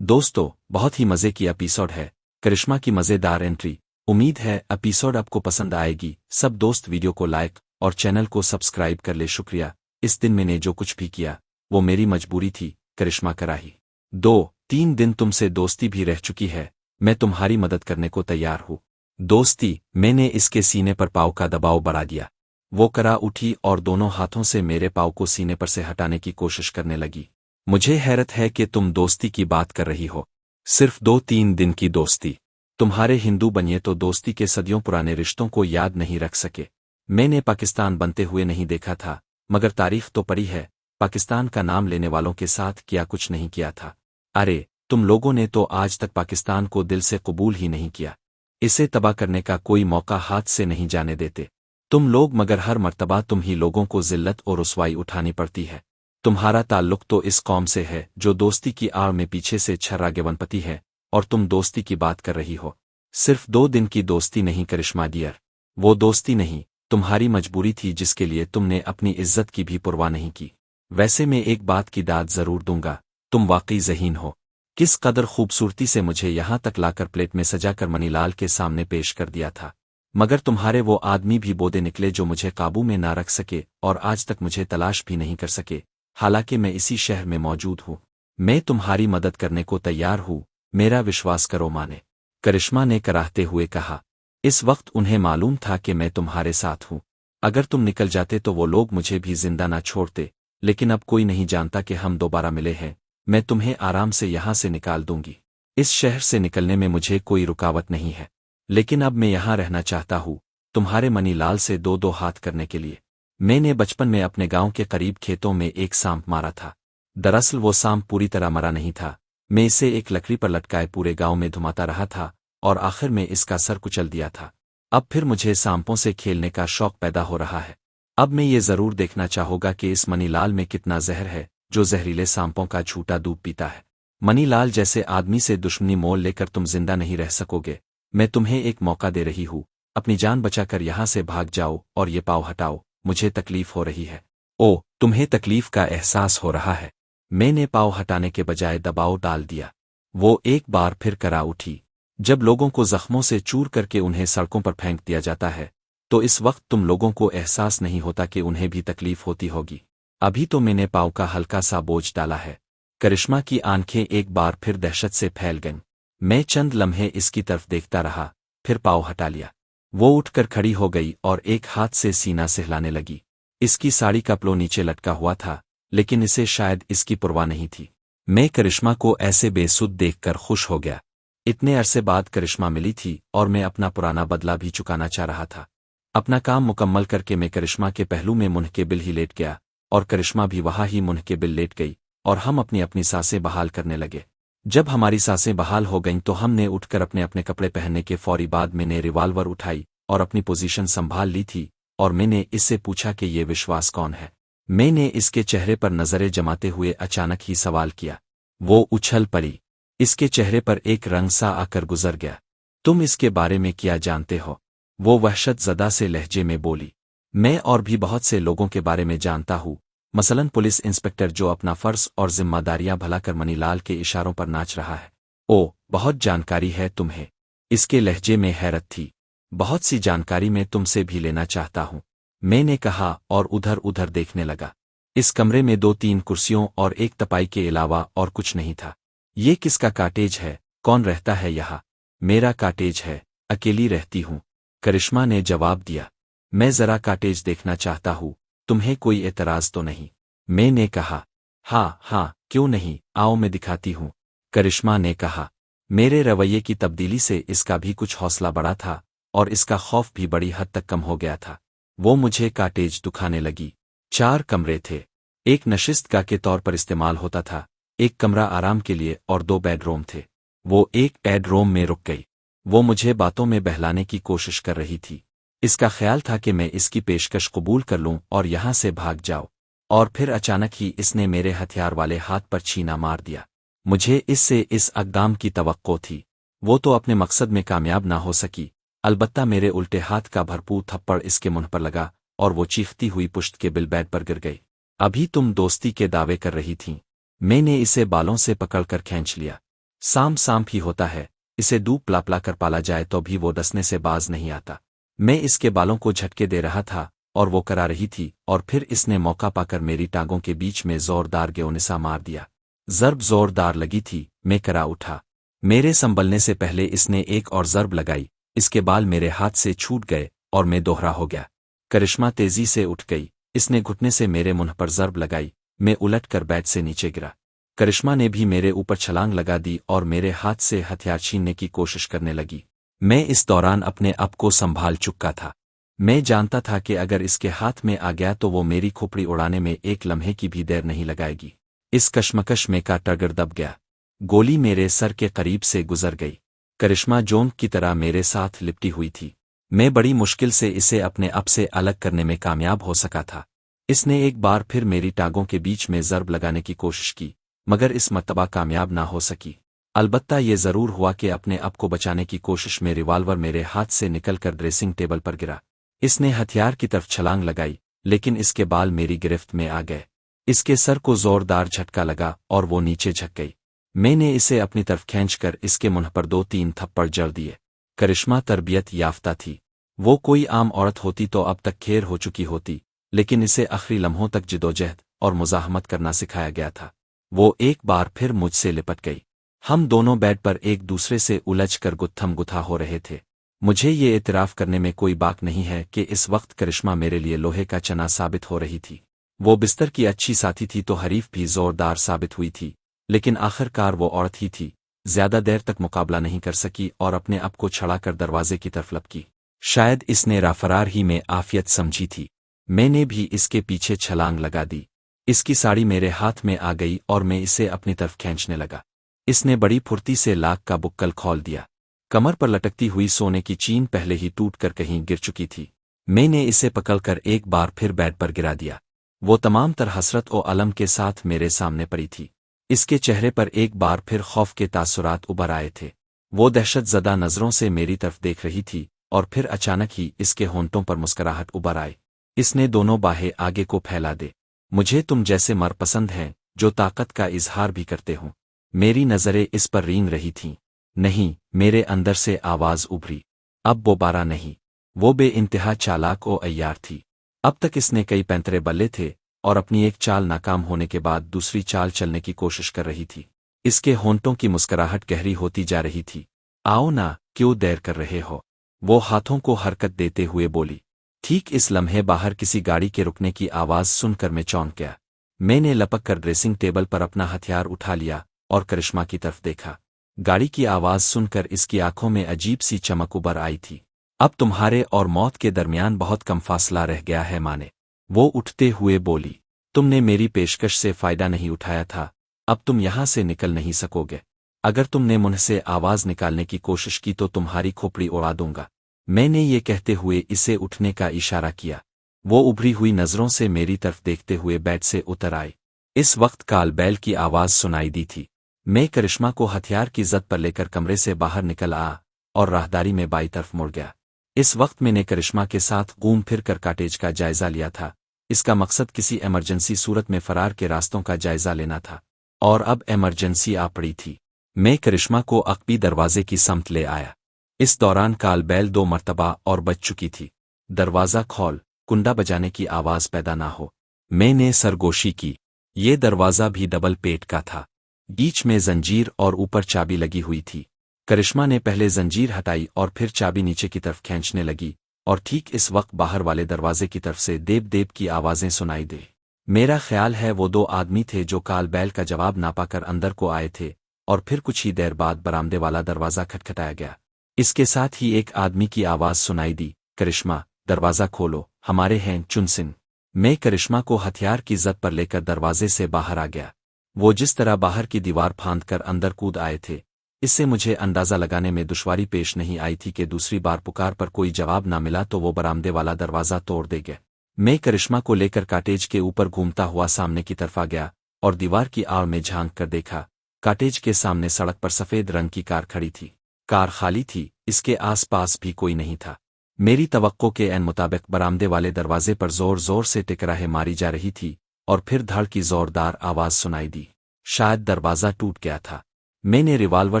दोस्तों, बहुत ही मज़े की एपिसोड है। करिश्मा की मज़ेदार एंट्री। उम्मीद है एपिसोड आपको पसंद आएगी। सब दोस्त वीडियो को लाइक और चैनल को सब्सक्राइब कर ले। शुक्रिया। इस दिन मैंने जो कुछ भी किया वो मेरी मजबूरी थी। करिश्मा कराही 2-3 दिन तुमसे दोस्ती भी रह चुकी है। मैं तुम्हारी मदद करने को तैयार हूँ। दोस्ती। मैंने इसके सीने पर पाँव का दबाव बढ़ा दिया। वो करा उठी और दोनों हाथों से मेरे पाँव को सीने पर से हटाने की कोशिश करने लगी। मुझे हैरत है कि तुम दोस्ती की बात कर रही हो। सिर्फ 2-3 दिन की दोस्ती। तुम्हारे हिंदू बनिए तो दोस्ती के सदियों पुराने रिश्तों को याद नहीं रख सके। मैंने पाकिस्तान बनते हुए नहीं देखा था, मगर तारीख तो पड़ी है। पाकिस्तान का नाम लेने वालों के साथ क्या कुछ नहीं किया था। अरे, तुम लोगों ने तो आज तक पाकिस्तान को दिल से कबूल ही नहीं किया। इसे तबाह करने का कोई मौका हाथ से नहीं जाने देते तुम लोग, मगर हर मर्तबा तुम ही लोगों को जिल्लत और रुसवाई उठानी पड़ती है। तुम्हारा ताल्लुक तो इस कौम से है जो दोस्ती की आड़ में पीछे से छर्रागे वनपति है, और तुम दोस्ती की बात कर रही हो। सिर्फ 2 दिन की दोस्ती नहीं करिश्मा डियर, वो दोस्ती नहीं, तुम्हारी मजबूरी थी जिसके लिए तुमने अपनी इज्जत की भी परवाह नहीं की। वैसे मैं एक बात की दाद जरूर दूंगा, तुम वाकई ज़हीन हो। किस कदर खूबसूरती से मुझे यहाँ तक लाकर प्लेट में सजाकर मनीलाल के सामने पेश कर दिया था। मगर तुम्हारे वो आदमी भी बोदे निकले जो मुझे काबू में ना रख सके और आज तक मुझे तलाश भी नहीं कर सके। हालांकि मैं इसी शहर में मौजूद हूँ। मैं तुम्हारी मदद करने को तैयार हूँ, मेरा विश्वास करो माने। करिश्मा ने कराहते हुए कहा। इस वक्त उन्हें मालूम था कि मैं तुम्हारे साथ हूँ। अगर तुम निकल जाते तो वो लोग मुझे भी जिंदा ना छोड़ते, लेकिन अब कोई नहीं जानता कि हम दोबारा मिले हैं। मैं तुम्हें आराम से यहाँ से निकाल दूंगी। इस शहर से निकलने में मुझे कोई रुकावट नहीं है, लेकिन अब मैं यहाँ रहना चाहता हूँ, तुम्हारे मनीलाल से 2-2 हाथ करने के लिए। मैंने बचपन में अपने गांव के करीब खेतों में एक सांप मारा था। दरअसल वो सांप पूरी तरह मरा नहीं था। मैं इसे एक लकड़ी पर लटकाए पूरे गांव में घुमाता रहा था और आखिर में इसका सर कुचल दिया था। अब फिर मुझे सांपों से खेलने का शौक पैदा हो रहा है। अब मैं ये जरूर देखना चाहूंगा कि इस मनीलाल में कितना जहर है जो जहरीले सांपों का झूठा दूध पीता है। मनीलाल जैसे आदमी से दुश्मनी मोल लेकर तुम जिंदा नहीं रह सकोगे। मैं तुम्हें एक मौका दे रही हूँ, अपनी जान बचाकर यहाँ से भाग जाओ और ये पाँव हटाओ। मुझे तकलीफ हो रही है। ओ, तुम्हें तकलीफ का एहसास हो रहा है। मैंने पाँव हटाने के बजाय दबाव डाल दिया। वो एक बार फिर करा उठी। जब लोगों को जख्मों से चूर करके उन्हें सड़कों पर फेंक दिया जाता है तो इस वक्त तुम लोगों को एहसास नहीं होता कि उन्हें भी तकलीफ होती होगी। अभी तो मैंने पाँव का हल्का सा बोझ डाला है। करिश्मा की आंखें एक बार फिर दहशत से फैल गईं। मैं चंद लम्हे इसकी तरफ देखता रहा, फिर पाँव हटा लिया। वो उठकर खड़ी हो गई और एक हाथ से सीना सहलाने लगी। इसकी साड़ी का प्लो नीचे लटका हुआ था, लेकिन इसे शायद इसकी परवाह नहीं थी। मैं करिश्मा को ऐसे बेसुध देखकर खुश हो गया। इतने अरसे बाद करिश्मा मिली थी और मैं अपना पुराना बदला भी चुकाना चाह रहा था। अपना काम मुकम्मल करके मैं करिश्मा के पहलू में मुंह के बिल ही लेट गया और करिश्मा भी वहाँ ही मुंह के बिल लेट गई और हम अपनी अपनी सांसें बहाल करने लगे। जब हमारी सांसें बहाल हो गईं तो हमने उठकर अपने अपने कपड़े पहनने के फौरी बाद मैंने रिवाल्वर उठाई और अपनी पोजीशन संभाल ली थी और मैंने इससे पूछा कि ये विश्वास कौन है। मैंने इसके चेहरे पर नजरें जमाते हुए अचानक ही सवाल किया। वो उछल पड़ी। इसके चेहरे पर एक रंग सा आकर गुजर गया। तुम इसके बारे में क्या जानते हो? वो वहशत ज़दा से लहजे में बोली। मैं और भी बहुत से लोगों के बारे में जानता हूँ, मसलन पुलिस इंस्पेक्टर जो अपना फर्ज और जिम्मेदारियां भला कर मनीलाल के इशारों पर नाच रहा है। ओ, बहुत जानकारी है तुम्हें। इसके लहजे में हैरत थी। बहुत सी जानकारी मैं तुमसे भी लेना चाहता हूँ, मैंने कहा और उधर उधर देखने लगा। इस कमरे में 2-3 कुर्सियों और एक तपाई के अलावा और कुछ नहीं था। ये किसका काटेज है? कौन रहता है यहाँ? मेरा काटेज है, अकेली रहती हूँ, करिश्मा ने जवाब दिया। मैं जरा काटेज देखना चाहता हूँ, तुम्हें कोई एतराज तो नहीं? मैंने कहा। हाँ, क्यों नहीं, आओ मैं दिखाती हूँ, करिश्मा ने कहा। मेरे रवैये की तब्दीली से इसका भी कुछ हौसला बढ़ा था और इसका खौफ भी बड़ी हद तक कम हो गया था। वो मुझे काटेज दिखाने लगी। 4 कमरे थे। एक नशिस्तगाह के तौर पर इस्तेमाल होता था, एक कमरा आराम के लिए और 2 बेडरूम थे। वो एक बेडरूम में रुक गई। वो मुझे बातों में बहलाने की कोशिश कर रही थी। इसका ख्याल था कि मैं इसकी पेशकश कबूल कर लूं और यहाँ से भाग जाऊं, और फिर अचानक ही इसने मेरे हथियार वाले हाथ पर छीना मार दिया। मुझे इससे इस अक़दाम की तवक्को थी। वो तो अपने मकसद में कामयाब ना हो सकी, अलबत्ता मेरे उल्टे हाथ का भरपूर थप्पड़ इसके मुंह पर लगा और वो चीखती हुई पुश्त के बिल बेड पर गिर गई। अभी तुम दोस्ती के दावे कर रही थीं। मैंने इसे बालों से पकड़कर खींच लिया। सांप सांप ही होता है, इसे दूब प्लापला कर पाला जाए तो भी वो डसने से बाज नहीं आता। मैं इसके बालों को झटके दे रहा था और वो करा रही थी, और फिर इसने मौका पाकर मेरी टांगों के बीच में जोरदार गेओनिसा मार दिया। ज़र्ब जोरदार लगी थी, मैं करा उठा। मेरे संभलने से पहले इसने एक और ज़र्ब लगाई, इसके बाल मेरे हाथ से छूट गए और मैं दोहरा हो गया। करिश्मा तेजी से उठ गई, इसने घुटने से मेरे मुंह पर ज़र्ब लगाई, मैं उलट कर बेड से नीचे गिरा। करिश्मा ने भी मेरे ऊपर छलांग लगा दी और मेरे हाथ से हथियार छीनने की कोशिश करने लगी। मैं इस दौरान अपने आप को संभाल चुका था। मैं जानता था कि अगर इसके हाथ में आ गया तो वो मेरी खोपड़ी उड़ाने में एक लम्हे की भी देर नहीं लगाएगी। इस कश्मकश में का टगर दब गया। गोली मेरे सर के करीब से गुजर गई। करिश्मा जोंक की तरह मेरे साथ लिपटी हुई थी। मैं बड़ी मुश्किल से इसे अपने आप से अलग करने में कामयाब हो सका था। इसने एक बार फिर मेरी टांगों के बीच में ज़र्ब लगाने की कोशिश की, मगर इस मर्तबा कामयाब ना हो सकी। अलबत्ता ये ज़रूर हुआ कि अपने आप को बचाने की कोशिश में रिवाल्वर मेरे हाथ से निकलकर ड्रेसिंग टेबल पर गिरा। इसने हथियार की तरफ छलांग लगाई, लेकिन इसके बाल मेरी गिरफ्त में आ गए। इसके सर को जोरदार झटका लगा और वो नीचे झक गई। मैंने इसे अपनी तरफ खींचकर इसके मुंह पर 2-3 थप्पड़ जड़ दिए। करिश्मा तरबियत याफ्ता थी। वो कोई आम औरत होती तो अब तक खेर हो चुकी होती, लेकिन इसे आखिरी लम्हों तक जिदोजहद और मुज़ाहमत करना सिखाया गया था। वो एक बार फिर मुझसे लिपट गई। हम दोनों बेड पर एक दूसरे से उलझ कर गुत्थम गुथा हो रहे थे। मुझे ये इतराफ़ करने में कोई बाक नहीं है कि इस वक्त करिश्मा मेरे लिए लोहे का चना साबित हो रही थी। वो बिस्तर की अच्छी साथी थी तो हरीफ भी जोरदार साबित हुई थी, लेकिन आखिरकार वो औरत ही थी। ज्यादा देर तक मुकाबला नहीं कर सकी और अपने आप को छड़ाकर दरवाजे की तरफ लपकी। शायद इसने राफरार ही में आफियत समझी थी। मैंने भी इसके पीछे छलांग लगा दी। इसकी साड़ी मेरे हाथ में आ गई और मैं इसे अपनी तरफ खींचने लगा। इसने बड़ी फुर्ती से लाक का बुक्कल खोल दिया। कमर पर लटकती हुई सोने की चीन पहले ही टूट कर कहीं गिर चुकी थी। मैंने इसे पकड़कर एक बार फिर बेड पर गिरा दिया। वो तमाम तर हसरत और अलम के साथ मेरे सामने पड़ी थी। इसके चेहरे पर एक बार फिर खौफ के तासुरात उभर आए थे। वो दहशतज़दा नज़रों से मेरी तरफ देख रही थी और फिर अचानक ही इसके होंठों पर मुस्कुराहट उभर आई। इसने दोनों बाहें आगे को फैला दे। मुझे तुम जैसे मर पसंद हैं जो ताकत का इजहार भी करते हों। मेरी नज़रें इस पर रींग रही थीं। नहीं, मेरे अंदर से आवाज़ उभरी। अब वो बारा नहीं, वो बेइंतहा चालाक और अय्यार थी। अब तक इसने कई पैंतरे बल्ले थे और अपनी एक चाल नाकाम होने के बाद दूसरी चाल चलने की कोशिश कर रही थी। इसके होंठों की मुस्कुराहट गहरी होती जा रही थी। आओ ना, क्यों देर कर रहे हो? वो हाथों को हरकत देते हुए बोली। ठीक इस लम्हे बाहर किसी गाड़ी के रुकने की आवाज़ सुनकर मैं चौंक गया। मैंने लपक कर ड्रेसिंग टेबल पर अपना हथियार उठा लिया और करिश्मा की तरफ देखा। गाड़ी की आवाज़ सुनकर इसकी आंखों में अजीब सी चमक उभर आई थी। अब तुम्हारे और मौत के दरमियान बहुत कम फासला रह गया है माने। वो उठते हुए बोली। तुमने मेरी पेशकश से फ़ायदा नहीं उठाया था, अब तुम यहाँ से निकल नहीं सकोगे। अगर तुमने मुंह से आवाज़ निकालने की कोशिश की तो तुम्हारी खोपड़ी उड़ा दूंगा। मैंने ये कहते हुए इसे उठने का इशारा किया। वो उभरी हुई नज़रों से मेरी तरफ देखते हुए बेड से उतर आई। इस वक्त काल बैल की आवाज़ सुनाई दी थी। मैं करिश्मा को हथियार की जद पर लेकर कमरे से बाहर निकल आया और राहदारी में बाई तरफ मुड़ गया। इस वक्त मैंने करिश्मा के साथ घूम फिर कर काटेज का जायजा लिया था। इसका मकसद किसी इमरजेंसी सूरत में फरार के रास्तों का जायजा लेना था, और अब इमरजेंसी आ पड़ी थी। मैं करिश्मा को अकबी दरवाजे की समत ले आया। इस दौरान काल बैल 2 मरतबा और बज चुकी थी। दरवाज़ा खोल, कुंडा बजाने की आवाज़ पैदा ना हो। मैंने सरगोशी की। ये दरवाज़ा भी डबल पेट का था। बीच में जंजीर और ऊपर चाबी लगी हुई थी। करिश्मा ने पहले जंजीर हटाई और फिर चाबी नीचे की तरफ खींचने लगी, और ठीक इस वक्त बाहर वाले दरवाजे की तरफ से देव देव की आवाज़ें सुनाई दे। मेरा ख्याल है वो 2 आदमी थे जो काल बैल का जवाब ना पाकर अंदर को आए थे, और फिर कुछ ही देर बाद बरामदे वाला दरवाज़ा खटखटाया गया। इसके साथ ही एक आदमी की आवाज़ सुनाई दी, करिश्मा, दरवाज़ा खोलो, हमारे हैं चुनसिन। मैं करिश्मा को हथियार की जद पर लेकर दरवाजे से बाहर आ गया। वो जिस तरह बाहर की दीवार फांद कर अंदर कूद आए थे, इससे मुझे अंदाज़ा लगाने में दुश्वारी पेश नहीं आई थी कि दूसरी बार पुकार पर कोई जवाब ना मिला तो वो बरामदे वाला दरवाज़ा तोड़ देंगे। मैं करिश्मा को लेकर काटेज के ऊपर घूमता हुआ सामने की तरफ आ गया और दीवार की आड़ में झांक कर देखा। काटेज के सामने सड़क पर सफ़ेद रंग की कार खड़ी थी। कार खाली थी, इसके आसपास भी कोई नहीं था। मेरी तवक्को के ऐन मुताबिक बरामदे वाले दरवाजे पर ज़ोर ज़ोर से टिकराहें मारी जा रही थी और फिर धड़ की ज़ोरदार आवाज़ सुनाई दी। शायद दरवाज़ा टूट गया था। मैं ने रिवाल्वर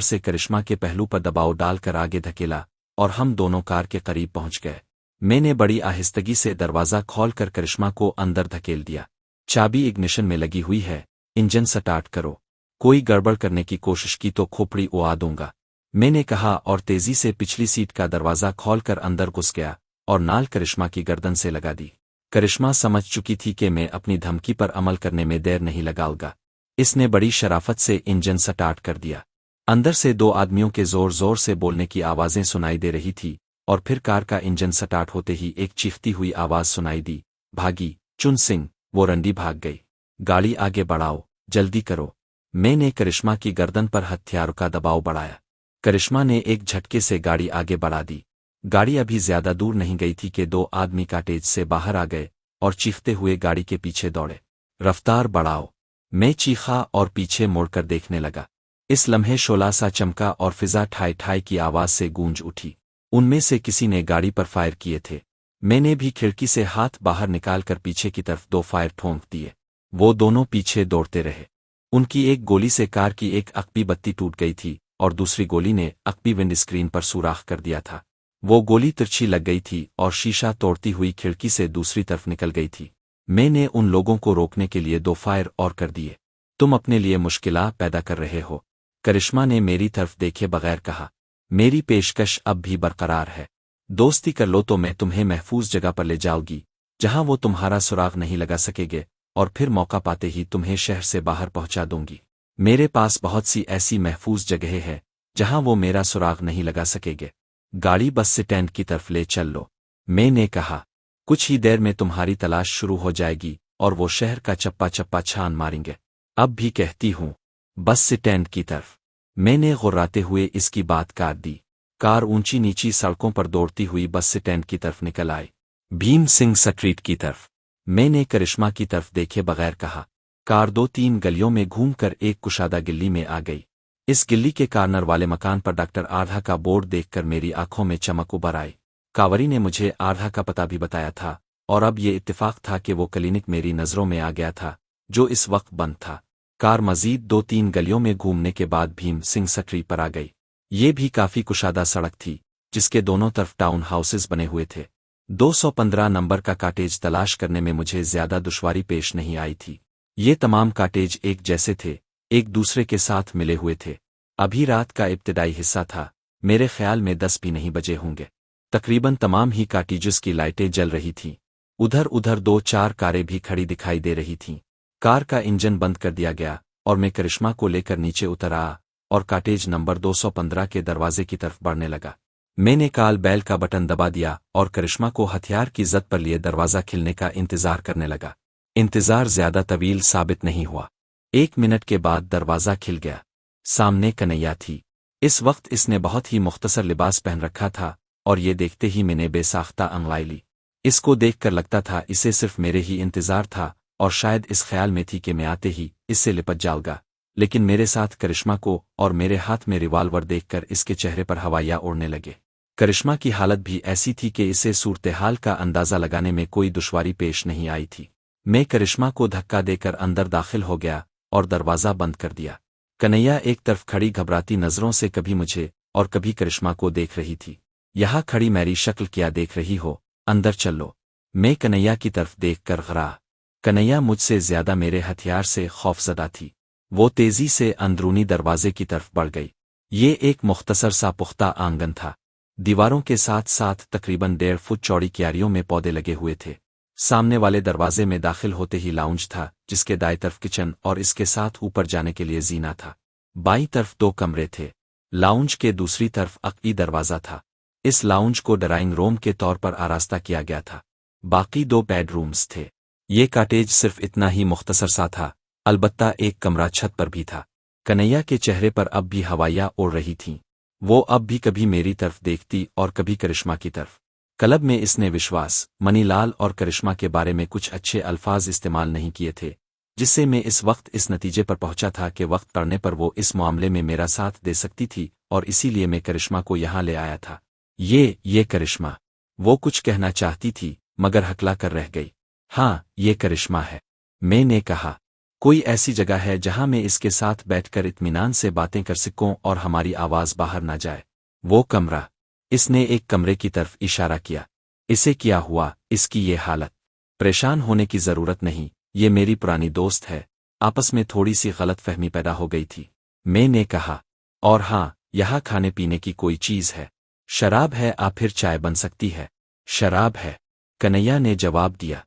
से करिश्मा के पहलू पर दबाव डालकर आगे धकेला और हम दोनों कार के करीब पहुंच गए। मैंने बड़ी आहिस्तगी से दरवाज़ा खोलकर करिश्मा को अंदर धकेल दिया। चाबी इग्निशन में लगी हुई है, इंजन स्टार्ट करो। कोई गड़बड़ करने की कोशिश की तो खोपड़ी उड़ा दूंगा, मैंने कहा और तेजी से पिछली सीट का दरवाज़ा खोलकर अंदर घुस गया और नाल करिश्मा की गर्दन से लगा दी। करिश्मा समझ चुकी थी कि मैं अपनी धमकी पर अमल करने में देर नहीं लगाऊंगा। इसने बड़ी शराफत से इंजन स्टार्ट कर दिया। अंदर से दो आदमियों के जोर जोर से बोलने की आवाज़ें सुनाई दे रही थी और फिर कार का इंजन स्टार्ट होते ही एक चीखती हुई आवाज़ सुनाई दी, भागी चुन सिंह। वो रंडी भाग गई। गाड़ी आगे बढ़ाओ, जल्दी करो। मैंने करिश्मा की गर्दन पर हथियार का दबाव बढ़ाया। करिश्मा ने एक झटके से गाड़ी आगे बढ़ा दी। गाड़ी अभी ज्यादा दूर नहीं गई थी कि दो आदमी कॉटेज से बाहर आ गए और चीखते हुए गाड़ी के पीछे दौड़े। रफ्तार बढ़ाओ, मैं चीखा और पीछे मुड़कर देखने लगा। इस लम्हे शोला सा चमका और फिजा ठाई ठाई की आवाज से गूंज उठी। उनमें से किसी ने गाड़ी पर फायर किए थे। मैंने भी खिड़की से हाथ बाहर निकालकर पीछे की तरफ दो फायर ठोंक दिए। वो दोनों पीछे दौड़ते रहे। उनकी एक गोली से कार की एक अकबी बत्ती टूट गई थी और दूसरी गोली ने अकबी विंड स्क्रीन पर सुराख कर दिया था। वो गोली तिरछी लग गई थी और शीशा तोड़ती हुई खिड़की से दूसरी तरफ निकल गई थी। मैंने उन लोगों को रोकने के लिए दो फायर और कर दिए। तुम अपने लिए मुश्किलात पैदा कर रहे हो, करिश्मा ने मेरी तरफ देखे बगैर कहा। मेरी पेशकश अब भी बरकरार है। दोस्ती कर लो तो मैं तुम्हें महफूज जगह पर ले जाऊंगी जहां वो तुम्हारा सुराग नहीं लगा सकेंगे और फिर मौका पाते ही तुम्हें शहर से बाहर पहुंचा दूंगी। मेरे पास बहुत सी ऐसी महफूज जगहें हैं जहां वो मेरा सुराग नहीं लगा सकेंगे। गाड़ी बस स्टैंड की तरफ ले चल लो, मैंने कहा। कुछ ही देर में तुम्हारी तलाश शुरू हो जाएगी और वो शहर का चप्पा चप्पा छान मारेंगे। अब भी कहती हूं, बस स्टैंड की तरफ। मैंने गुर्राते हुए इसकी बात काट दी। कार ऊंची नीची सड़कों पर दौड़ती हुई बस स्टैंड की तरफ निकल आई, भीम सिंह स्ट्रीट की तरफ। मैंने करिश्मा की तरफ देखे बगैर कहा। कार दो तीन गलियों में घूमकर एक कुशादा गिल्ली में आ गई। इस गिल्ली के कार्नर वाले मकान पर डॉक्टर आधा का बोर्ड देखकर मेरी आंखों में चमक उभर आई। कांवरी ने मुझे आधा का पता भी बताया था और अब ये इत्तेफाक था कि वो क्लिनिक मेरी नज़रों में आ गया था जो इस वक्त बंद था। कार मजीद दो तीन गलियों में घूमने के बाद भीम सिंह स्ट्रीट पर आ गई। ये भी काफी कुशादा सड़क थी जिसके दोनों तरफ टाउन हाउसेस बने हुए थे। 215 नंबर का कॉटेज तलाश करने में मुझे ज्यादा दुश्वारी पेश नहीं आई थी। ये तमाम कॉटेज एक जैसे थे, एक दूसरे के साथ मिले हुए थे। अभी रात का इब्तिदाई हिस्सा था, मेरे ख्याल में 10 भी नहीं बजे होंगे। तकरीबन तमाम ही कॉटेजेस की लाइटें जल रही थीं। उधर उधर दो चार कारें भी खड़ी दिखाई दे रही थीं। कार का इंजन बंद कर दिया गया और मैं करिश्मा को लेकर नीचे उतर आया और कॉटेज नंबर 215 के दरवाजे की तरफ बढ़ने लगा। मैंने काल बैल का बटन दबा दिया और करिश्मा को हथियार की जद पर लिए दरवाज़ा खिलने का इंतजार करने लगा। इंतजार ज्यादा तवील साबित नहीं हुआ। 1 मिनट के बाद दरवाज़ा खिल गया। सामने कन्हैया थी। इस वक्त इसने बहुत ही मुख्तसर लिबास पहन रखा था और ये देखते ही मैंने बेसाख्ता अंगड़ाई ली। इसको देखकर लगता था इसे सिर्फ मेरे ही इंतजार था और शायद इस ख्याल में थी कि मैं आते ही इससे लिपट जाऊंगा। लेकिन मेरे साथ करिश्मा को और मेरे हाथ में रिवाल्वर देखकर इसके चेहरे पर हवाइयाँ उड़ने लगे। करिश्मा की हालत भी ऐसी थी कि इसे सूरत-ए-हाल का अंदाज़ा लगाने में कोई दुश्वारी पेश नहीं आई थी। मैं करिश्मा को धक्का देकर अंदर दाखिल हो गया और दरवाज़ा बंद कर दिया। कन्हैया एक तरफ खड़ी घबराती नज़रों से कभी मुझे और कभी करिश्मा को देख रही थी। यहाँ खड़ी मेरी शक्ल क्या देख रही हो, अंदर चलो। मैं कन्हैया की तरफ देखकर घबरा। कन्हैया मुझसे ज्यादा मेरे हथियार से खौफजदा थी। वो तेजी से अंदरूनी दरवाजे की तरफ बढ़ गई। ये एक मुख्तसर सा पुख्ता आंगन था। दीवारों के साथ साथ तकरीबन 1.5 फुट चौड़ी क्यारियों में पौधे लगे हुए थे। सामने वाले दरवाजे में दाखिल होते ही लाउंज था जिसके दाईं तरफ किचन और इसके साथ ऊपर जाने के लिए जीना था। बाईं तरफ 2 कमरे थे। लाउंज के दूसरी तरफ अकबी दरवाजा था। इस लाउंज को ड्राइंग रूम के तौर पर आरास्ता किया गया था। बाकी 2 बेडरूम्स थे। ये कॉटेज सिर्फ इतना ही मुख्तसर सा था, अलबत्ता एक कमरा छत पर भी था। कन्हैया के चेहरे पर अब भी हवाइयाँ उड़ रही थीं। वो अब भी कभी मेरी तरफ देखती और कभी करिश्मा की तरफ। क्लब में इसने विश्वास, मनीलाल और करिश्मा के बारे में कुछ अच्छे अल्फाज इस्तेमाल नहीं किए थे, जिससे मैं इस वक्त इस नतीजे पर पहुंचा था कि वक्त पड़ने पर वो इस मामले में मेरा साथ दे सकती थी और इसीलिए मैं करिश्मा को यहाँ ले आया था। ये करिश्मा। वो कुछ कहना चाहती थी मगर हकला कर रह गई। हाँ, ये करिश्मा है, मैंने कहा। कोई ऐसी जगह है जहां मैं इसके साथ बैठकर इत्मीनान से बातें कर सकूं और हमारी आवाज बाहर ना जाए? वो कमरा। इसने एक कमरे की तरफ इशारा किया। इसे क्या हुआ, इसकी ये हालत? परेशान होने की जरूरत नहीं, ये मेरी पुरानी दोस्त है। आपस में थोड़ी सी गलतफहमी पैदा हो गई थी, मैंने कहा। और हाँ, यहाँ खाने पीने की कोई चीज है? शराब है, फिर चाय बन सकती है। शराब है, कन्हैया ने जवाब दिया।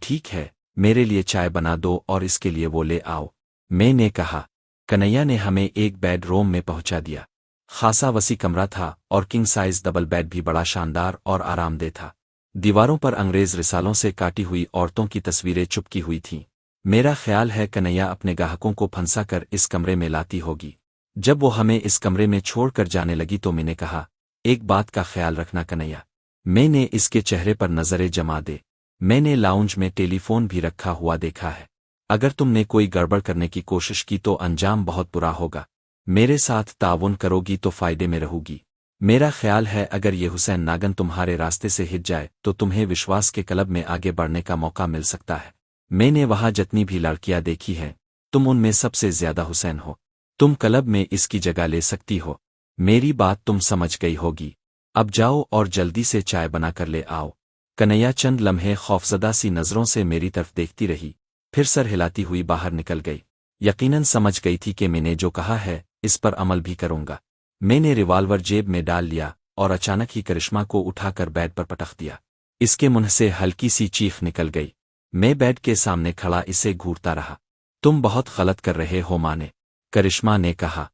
ठीक है, मेरे लिए चाय बना दो और इसके लिए वो ले आओ, मैंने कहा। कन्हैया ने हमें एक बेडरूम में पहुंचा दिया। खासा वसी कमरा था और किंग साइज डबल बेड भी बड़ा शानदार और आरामदेह था। दीवारों पर अंग्रेज रिसालों से काटी हुई औरतों की तस्वीरें चिपकी हुई थीं। मेरा ख्याल है कन्हैया अपने ग्राहकों को फंसा कर इस कमरे में लाती होगी। जब वो हमें इस कमरे में छोड़कर जाने लगी तो मैंने कहा, एक बात का ख्याल रखना कन्हैया। मैंने इसके चेहरे पर नजरें जमा दे। मैंने लाउंज में टेलीफोन भी रखा हुआ देखा है। अगर तुमने कोई गड़बड़ करने की कोशिश की तो अंजाम बहुत बुरा होगा। मेरे साथ ताउन करोगी तो फायदे में रहूगी। मेरा ख्याल है अगर ये हुसैन नागन तुम्हारे रास्ते से हिट जाए तो तुम्हें विश्वास के क्लब में आगे बढ़ने का मौका मिल सकता है। मैंने वहां जितनी भी लड़कियां देखी हैं, तुम उनमें सबसे ज्यादा हुसैन हो। तुम क्लब में इसकी जगह ले सकती हो। मेरी बात तुम समझ गई होगी। अब जाओ और जल्दी से चाय बना कर ले आओ। कन्हैया चंद लम्हे खौफजदा सी नजरों से मेरी तरफ देखती रही, फिर सर हिलाती हुई बाहर निकल गई। यकीनन समझ गई थी कि मैंने जो कहा है इस पर अमल भी करूंगा। मैंने रिवाल्वर जेब में डाल लिया और अचानक ही करिश्मा को उठाकर बेड पर पटक दिया। इसके मुंह से हल्की सी चीख निकल गई। मैं बेड के सामने खड़ा इसे घूरता रहा। तुम बहुत गलत कर रहे हो माने, करिश्मा ने कहा।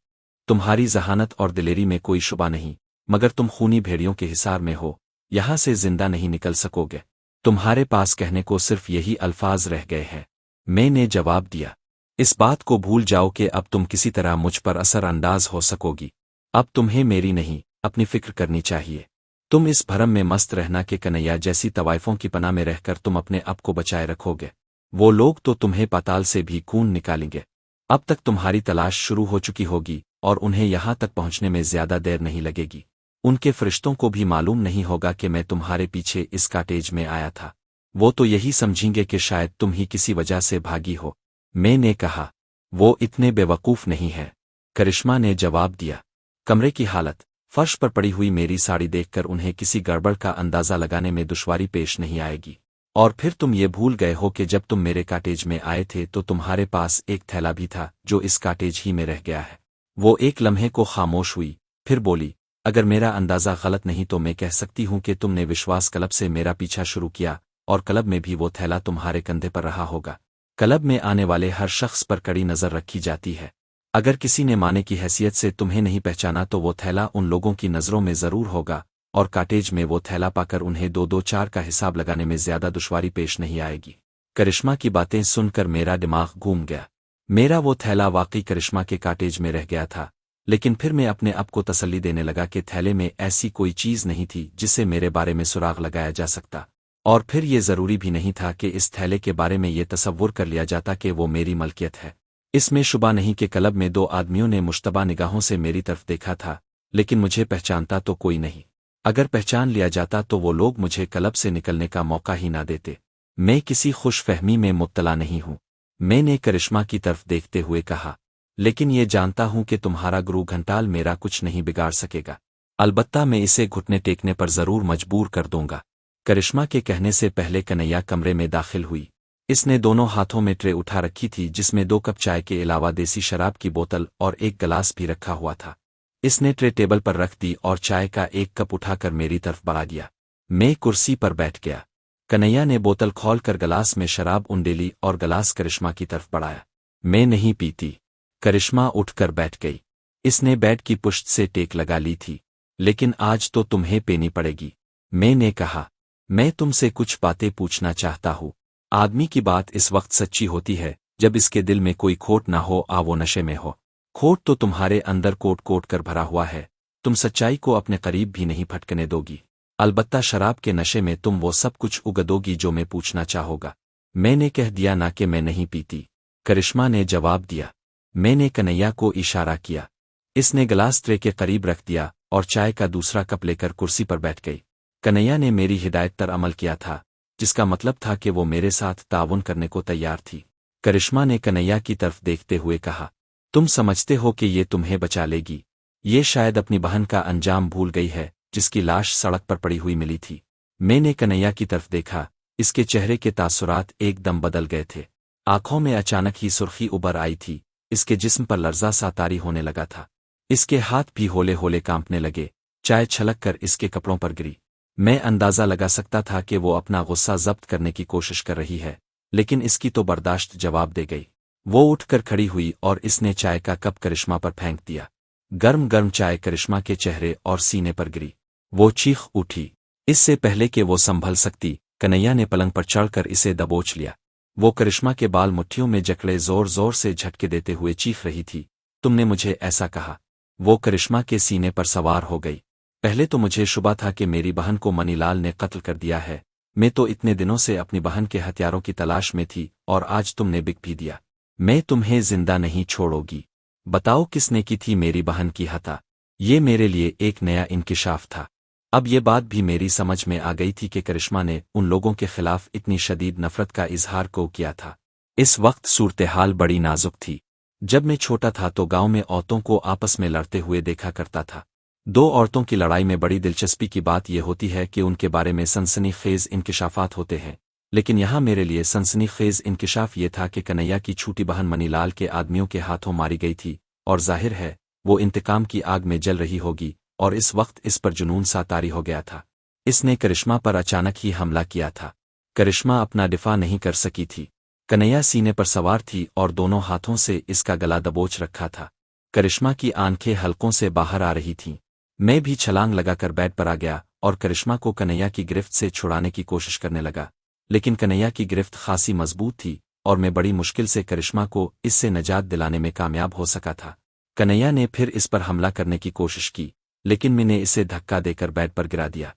तुम्हारी जहानत और दिलेरी में कोई शुबा नहीं, मगर तुम खूनी भेड़ियों के हिसार में हो, यहां से जिंदा नहीं निकल सकोगे। तुम्हारे पास कहने को सिर्फ यही अल्फाज रह गए हैं, मैंने जवाब दिया। इस बात को भूल जाओ कि अब तुम किसी तरह मुझ पर असर अंदाज हो सकोगी। अब तुम्हें मेरी नहीं, अपनी फिक्र करनी चाहिए। तुम इस भरम में मस्त रहना कि कन्हैया जैसी तवाइफों की पनाह में रहकर तुम अपने आप को बचाए रखोगे। वो लोग तो तुम्हें पाताल से भी खून निकालेंगे। अब तक तुम्हारी तलाश शुरू हो चुकी होगी और उन्हें यहां तक पहुंचने में ज्यादा देर नहीं लगेगी। उनके फरिश्तों को भी मालूम नहीं होगा कि मैं तुम्हारे पीछे इस काटेज में आया था। वो तो यही समझेंगे कि शायद तुम ही किसी वजह से भागी हो, मैंने कहा। वो इतने बेवकूफ नहीं है, करिश्मा ने जवाब दिया। कमरे की हालत, फर्श पर पड़ी हुई मेरी साड़ी देखकर उन्हें किसी गड़बड़ का अंदाजा लगाने में दुश्वारी पेश नहीं आएगी। और फिर तुम ये भूल गए हो कि जब तुम मेरे काटेज में आए थे तो तुम्हारे पास एक थैला भी था जो इस काटेज ही में रह गया है। वो एक लम्हे को खामोश हुई, फिर बोली, अगर मेरा अंदाजा गलत नहीं तो मैं कह सकती हूं कि तुमने विश्वास क्लब से मेरा पीछा शुरू किया और क्लब में भी वो थैला तुम्हारे कंधे पर रहा होगा। क्लब में आने वाले हर शख्स पर कड़ी नजर रखी जाती है। अगर किसी ने माने की हैसियत से तुम्हें नहीं पहचाना तो वो थैला उन लोगों की नजरों में जरूर होगा और काटेज में वो थैला पाकर उन्हें 2-2-4 का हिसाब लगाने में ज्यादा दुश्वारी पेश नहीं आएगी। करिश्मा की बातें सुनकर मेरा दिमाग घूम गया। मेरा वो थैला वाकई करिश्मा के काटेज में रह गया था, लेकिन फिर मैं अपने आप को तसल्ली देने लगा कि थैले में ऐसी कोई चीज नहीं थी जिससे मेरे बारे में सुराग लगाया जा सकता। और फिर ये जरूरी भी नहीं था कि इस थैले के बारे में ये तसव्वुर कर लिया जाता कि वो मेरी मलकियत है। इसमें शुबा नहीं कि क्लब में 2 आदमियों ने मुश्तबा निगाहों से मेरी तरफ देखा था, लेकिन मुझे पहचानता तो कोई नहीं। अगर पहचान लिया जाता तो वो लोग मुझे क्लब से निकलने का मौका ही ना देते। मैं किसी खुशफहमी में मुब्तला नहीं हूं, मैंने करिश्मा की तरफ देखते हुए कहा, लेकिन ये जानता हूं कि तुम्हारा गुरु घंटाल मेरा कुछ नहीं बिगाड़ सकेगा। अलबत्ता मैं इसे घुटने टेकने पर जरूर मजबूर कर दूंगा। करिश्मा के कहने से पहले कन्हैया कमरे में दाखिल हुई। इसने दोनों हाथों में ट्रे उठा रखी थी जिसमें 2 कप चाय के अलावा देसी शराब की बोतल और एक गिलास भी रखा हुआ था। इसने ट्रे टेबल पर रख दी और चाय का 1 कप उठाकर मेरी तरफ बढ़ा दिया। मैं कुर्सी पर बैठ गया। कन्हैया ने बोतल खोलकर गिलास में शराब उंडेली और गिलास करिश्मा की तरफ बढ़ाया। मैं नहीं पीती। करिश्मा उठकर बैठ गई। इसने बेड की पुश्त से टेक लगा ली थी। लेकिन आज तो तुम्हें पीनी पड़ेगी, मैंने कहा। मैं तुमसे कुछ बातें पूछना चाहता हूँ। आदमी की बात इस वक्त सच्ची होती है जब इसके दिल में कोई खोट ना हो, वो नशे में हो। खोट तो तुम्हारे अंदर कोट कोट कर भरा हुआ है। तुम सच्चाई को अपने करीब भी नहीं फटकने दोगी। अलबत्ता शराब के नशे में तुम वो सब कुछ उगदोगी जो मैं पूछना चाहूंगा। मैंने कह दिया ना कि मैं नहीं पीती, करिश्मा ने जवाब दिया। मैंने कन्हैया को इशारा किया। इसने गिलास ट्रे के करीब रख दिया और चाय का दूसरा कप लेकर कुर्सी पर बैठ गई। कन्हैया ने मेरी हिदायत पर अमल किया था, जिसका मतलब था कि वो मेरे साथ ताउन करने को तैयार थी। करिश्मा ने कन्हैया की तरफ देखते हुए कहा, तुम समझते हो कि ये तुम्हें बचा लेगी? ये शायद अपनी बहन का अंजाम भूल गई है जिसकी लाश सड़क पर पड़ी हुई मिली थी। मैंने कन्हैया की तरफ देखा, इसके चेहरे के तासुरात एकदम बदल गए थे। आंखों में अचानक ही सुर्खी उभर आई थी, इसके जिस्म पर लर्जा सा तारी होने लगा था। इसके हाथ भी होले होले कांपने लगे, चाय छलक कर इसके कपड़ों पर गिरी। मैं अंदाजा लगा सकता था कि वो अपना गुस्सा जब्त करने की कोशिश कर रही है, लेकिन इसकी तो बर्दाश्त जवाब दे गई। वो उठकर खड़ी हुई और इसने चाय का कप करिश्मा पर फेंक दिया। गर्म गर्म चाय करिश्मा के चेहरे और सीने पर गिरी। वो चीख उठी। इससे पहले कि वो संभल सकती, कन्हैया ने पलंग पर चढ़कर इसे दबोच लिया। वो करिश्मा के बाल मुट्ठियों में जकड़े जोर जोर से झटके देते हुए चीख रही थी, तुमने मुझे ऐसा कहा? वो करिश्मा के सीने पर सवार हो गई। पहले तो मुझे शुबा था कि मेरी बहन को मनीलाल ने कत्ल कर दिया है। मैं तो इतने दिनों से अपनी बहन के हथियारों की तलाश में थी और आज तुमने बिक भी दिया। मैं तुम्हें जिंदा नहीं छोड़ोगी। बताओ किसने की थी मेरी बहन की हत्या? ये मेरे लिए एक नया इंकिशाफ था। अब ये बात भी मेरी समझ में आ गई थी कि करिश्मा ने उन लोगों के खिलाफ इतनी शदीद नफरत का इजहार क्यों किया था। इस वक्त सूरत-ए-हाल बड़ी नाजुक थी। जब मैं छोटा था तो गांव में औरतों को आपस में लड़ते हुए देखा करता था। दो औरतों की लड़ाई में बड़ी दिलचस्पी की बात यह होती है कि उनके बारे में सनसनीखेज इंकिशाफात होते हैं, लेकिन यहाँ मेरे लिए सनसनीखेज इंकिशाफ ये था कि कन्हैया की छोटी बहन मनीलाल के आदमियों के हाथों मारी गई थी, और जाहिर है वो इंतकाम की आग में जल रही होगी, और इस वक्त इस पर जुनून सा तारी हो गया था। इसने करिश्मा पर अचानक ही हमला किया था। करिश्मा अपना दिफा नहीं कर सकी थी। कन्हैया सीने पर सवार थी और दोनों हाथों से इसका गला दबोच रखा था। करिश्मा की आंखें हलकों से बाहर आ रही थीं। मैं भी छलांग लगाकर बेड पर आ गया और करिश्मा को कन्हैया की गिरफ्त से छुड़ाने की कोशिश करने लगा, लेकिन कन्हैया की गिरफ्त खासी मजबूत थी और मैं बड़ी मुश्किल से करिश्मा को इससे निजात दिलाने में कामयाब हो सका था। कन्हैया ने फिर इस पर हमला करने की कोशिश की, लेकिन मैंने इसे धक्का देकर बेड पर गिरा दिया।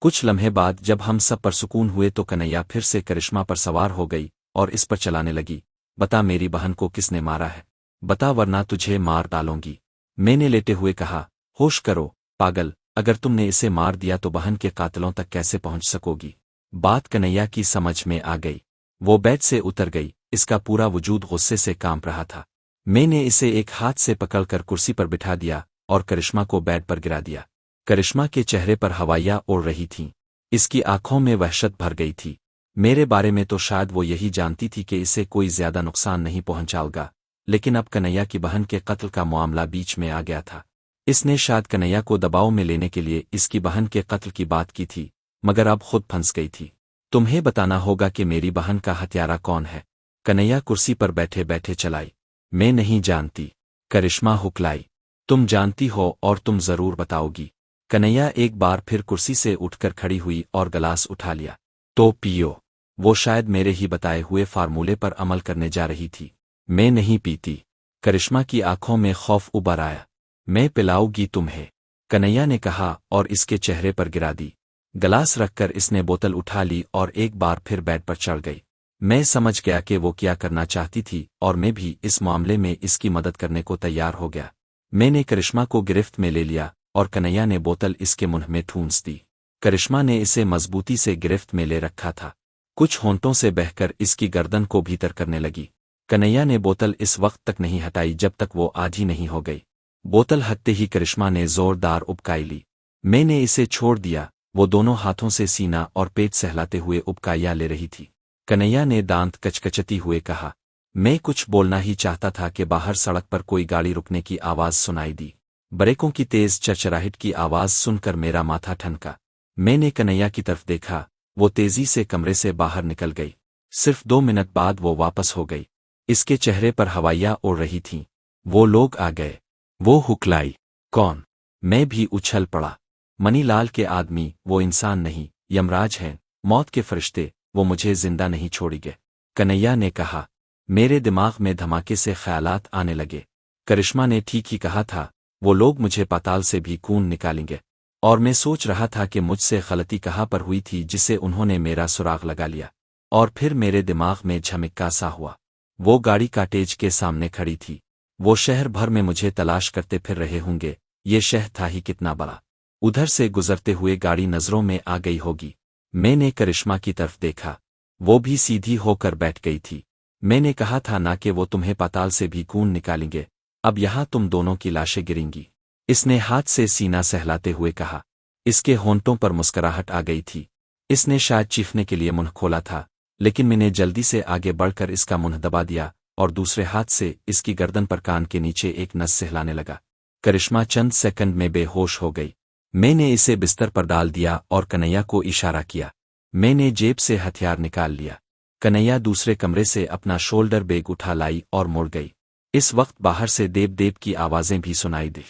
कुछ लम्हे बाद जब हम सब पर सुकून हुए तो कन्हैया फिर से करिश्मा पर सवार हो गई और इस पर चलाने लगी। बता मेरी बहन को किसने मारा है? बता वरना तुझे मार डालूंगी। मैंने लेटे हुए कहा, होश करो पागल, अगर तुमने इसे मार दिया तो बहन के कातिलों तक कैसे पहुंच सकोगी? बात कन्हैया की समझ में आ गई। वो बेड से उतर गई, इसका पूरा वजूद गुस्से से कांप रहा था। मैंने इसे एक हाथ से पकड़कर कुर्सी पर बिठा दिया और करिश्मा को बेड पर गिरा दिया। करिश्मा के चेहरे पर हवाइयाँ उड़ रही थीं। इसकी आंखों में वहशत भर गई थी। मेरे बारे में तो शायद वो यही जानती थी कि इसे कोई ज्यादा नुकसान नहीं पहुंचाएगा, लेकिन अब कन्हैया की बहन के कत्ल का मामला बीच में आ गया था। इसने शायद कन्हैया को दबाव में लेने के लिए इसकी बहन के कत्ल की बात की थी, मगर अब खुद फंस गई थी। तुम्हें बताना होगा कि मेरी बहन का हत्यारा कौन है। कन्हैया कुर्सी पर बैठे बैठे चलाई। मैं नहीं जानती, करिश्मा हुक्लाई। तुम जानती हो और तुम जरूर बताओगी। कन्हैया एक बार फिर कुर्सी से उठकर खड़ी हुई और गिलास उठा लिया। तो पियो। वो शायद मेरे ही बताए हुए फार्मूले पर अमल करने जा रही थी। मैं नहीं पीती। करिश्मा की आंखों में खौफ उभर आया। मैं पिलाऊंगी तुम्हें, कन्हैया ने कहा और इसके चेहरे पर गिरा दी। गिलास रखकर इसने बोतल उठा ली और एक बार फिर बेड पर चढ़ गई। मैं समझ गया कि वो क्या करना चाहती थी और मैं भी इस मामले में इसकी मदद करने को तैयार हो गया। मैंने करिश्मा को गिरफ्त में ले लिया और कन्हैया ने बोतल इसके मुंह में ठूंस दी। करिश्मा ने इसे मजबूती से गिरफ्त में ले रखा था। कुछ होंठों से बहकर इसकी गर्दन को भीतर करने लगी। कन्हैया ने बोतल इस वक्त तक नहीं हटाई जब तक वो आधी नहीं हो गई। बोतल हटते ही करिश्मा ने जोरदार उबकाई ली। मैंने इसे छोड़ दिया। वो दोनों हाथों से सीना और पेट सहलाते हुए उबकाइयां ले रही थी। कन्हैया ने दांत कचकचती हुए कहा, मैं कुछ बोलना ही चाहता था कि बाहर सड़क पर कोई गाड़ी रुकने की आवाज सुनाई दी। ब्रेकों की तेज चरचराहट की आवाज सुनकर मेरा माथा ठनका। मैंने कन्हैया की तरफ देखा। वो तेजी से कमरे से बाहर निकल गई। सिर्फ 2 मिनट बाद वो वापस हो गई। इसके चेहरे पर हवाइयाँ उड़ रही थीं। वो लोग आ गए। वो हुक्लाई, कौन? मैं भी उछल पड़ा। मनीलाल के आदमी, वो इंसान नहीं, यमराज हैं, मौत के फरिश्ते, वो मुझे जिंदा नहीं छोड़ेंगे। कन्हैया ने कहा। मेरे दिमाग में धमाके से ख्यालात आने लगे। करिश्मा ने ठीक ही कहा था, वो लोग मुझे पाताल से भी खून निकालेंगे। और मैं सोच रहा था कि मुझसे गलती कहाँ पर हुई थी जिससे उन्होंने मेरा सुराग लगा लिया। और फिर मेरे दिमाग में झमक्का सा हुआ। वो गाड़ी काटेज के सामने खड़ी थी। वो शहर भर में मुझे तलाश करते फिर रहे होंगे। ये शहर था ही कितना बड़ा। उधर से गुजरते हुए गाड़ी नजरों में आ गई होगी। मैंने करिश्मा की तरफ देखा। वो भी सीधी होकर बैठ गई थी। میں نے کہا تھا نا کہ وہ تمہیں پاتال سے بھی خون نکالیں گے، اب یہاں تم دونوں کی لاشیں گریں گی۔ اس نے ہاتھ سے سینہ سہلاتے ہوئے کہا۔ اس کے ہونٹوں پر مسکراہٹ آ گئی تھی۔ اس نے شاید چیخنے کے لیے منہ کھولا تھا، لیکن میں نے جلدی سے آگے بڑھ کر اس کا منہ دبا دیا اور دوسرے ہاتھ سے اس کی گردن پر کان کے نیچے ایک نس سہلانے لگا۔ کرشمہ چند سیکنڈ میں بے ہوش ہو گئی۔ میں نے اسے بستر پر ڈال دیا اور کنیا کو اشارہ کیا۔ میں نے جیب سے ہتھیار نکال لیا۔ کنیا دوسرے کمرے سے اپنا شولڈر بیگ اٹھا لائی اور مڑ گئی۔ اس وقت باہر سے دیب دیب کی آوازیں بھی سنائی دی۔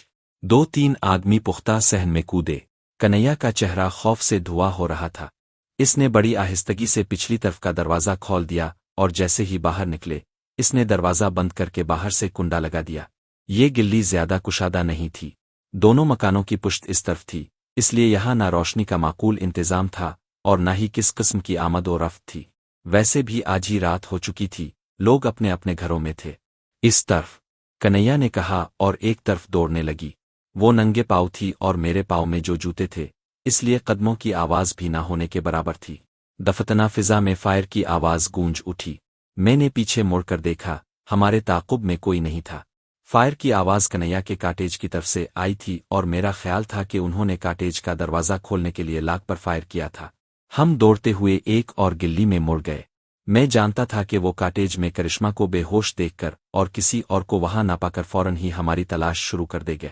2-3 آدمی پختہ صحن میں کودے۔ کنیا کا چہرہ خوف سے دھواں ہو رہا تھا۔ اس نے بڑی آہستگی سے پچھلی طرف کا دروازہ کھول دیا اور جیسے ہی باہر نکلے اس نے دروازہ بند کر کے باہر سے کنڈا لگا دیا۔ یہ گلی زیادہ کشادہ نہیں تھی۔ دونوں مکانوں کی پشت اس طرف تھی، اس لیے یہاں نہ روشنی کا معقول انتظام تھا اور نہ ہی کس قسم کی آمد و رفت تھی۔ ویسے بھی آج ہی رات ہو چکی تھی، لوگ اپنے اپنے گھروں میں تھے۔ اس طرف، کنیا نے کہا اور ایک طرف دوڑنے لگی۔ وہ ننگے پاؤں تھی اور میرے پاؤں میں جو جوتے تھے اس لیے قدموں کی آواز بھی نہ ہونے کے برابر تھی۔ دفتنا فضا میں فائر کی آواز گونج اٹھی۔ میں نے پیچھے مڑ کر دیکھا، ہمارے تعاقب میں کوئی نہیں تھا۔ فائر کی آواز کنیا کے کاٹیج کی طرف سے آئی تھی اور میرا خیال تھا کہ انہوں نے کاٹیج کا دروازہ کھولنے کے لیے لاک پر فائر کیا تھا۔ ہم دوڑتے ہوئے ایک اور گلی میں مڑ گئے۔ میں جانتا تھا کہ وہ کاٹیج میں کرشمہ کو بے ہوش دیکھ کر اور کسی اور کو وہاں نہ پا کر فوراً ہی ہماری تلاش شروع کر دے گے۔